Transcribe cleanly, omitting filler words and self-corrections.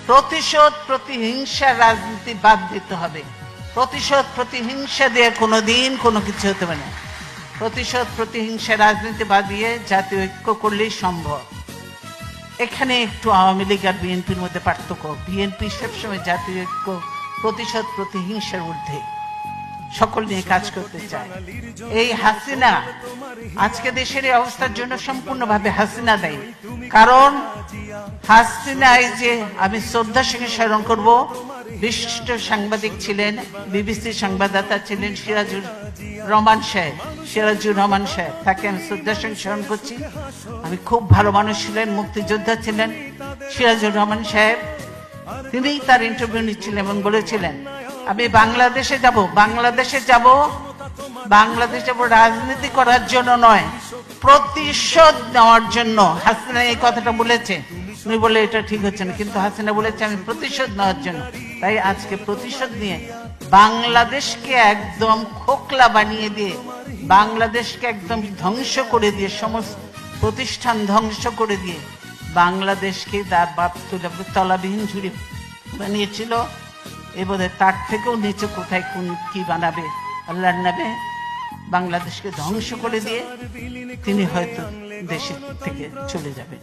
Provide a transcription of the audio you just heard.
প্রতিশোধ প্রতিহিংসার রাজনীতি বাদ দিতে হবে। প্রতিশোধ প্রতিহিংসা দিয়ে কোনোদিন কোনো কিছু হতে পারে না। প্রতিশোধ প্রতিহিংসার রাজনীতি বাদ দিয়ে জাতীয় ঐক্য করলেই সম্ভব। এখানে একটু আওয়ামী লীগ আর বিএনপির মধ্যে পার্থক্য। বিএনপি সবসময় জাতীয় ঐক্য, প্রতিশোধ প্রতিহিংসার ঊর্ধ্বে সকল নিয়ে কাজ করতে চায়। এই হাসিনা আজকে দেশের এই অবস্থার জন্য সম্পূর্ণভাবে হাসিনা দায়ী। কারণ হাসিনা, এই যে আমি শ্রদ্ধার সঙ্গে স্মরণ করব, বিশিষ্ট সাংবাদিক ছিলেন, বিবিসির সংবাদদাতা ছিলেন সিরাজুর রহমান সাহেব, তাকে আমি শ্রদ্ধার সঙ্গে স্মরণ করছি। আমি খুব ভালো মানুষ ছিলেন, মুক্তিযোদ্ধা ছিলেন সিরাজুর রহমান সাহেব। তিনি তার ইন্টারভিউ নিচ্ছিলেন এবং বলেছিলেন, আমি বাংলাদেশে যাব রাজনীতি করার জন্য নয়, প্রতিশোধ নেওয়ার জন্য। হাসিনা এই কথাটা বলেছে, উনি বলে এটা ঠিক হচ্ছে না, কিন্তু হাসিনা বলেছে আমি প্রতিশোধ নেওয়ার জন্য। তাই আজকে প্রতিশোধ নিয়ে বাংলাদেশকে একদম খোকলা বানিয়ে দিয়ে, বাংলাদেশকে একদম ধ্বংস করে দিয়ে, সমস্ত প্রতিষ্ঠান ধ্বংস করে দিয়ে বাংলাদেশকে তার বাপ তলাবিহীন ঝুড়ি বানিয়েছিল। এবারে তার থেকেও নিচে কোথায় কোন কি বানাবে আল্লাহর নামে বাংলাদেশকে ধ্বংস করে দিয়ে তিনি হয়তো দেশ থেকে চলে যাবেন।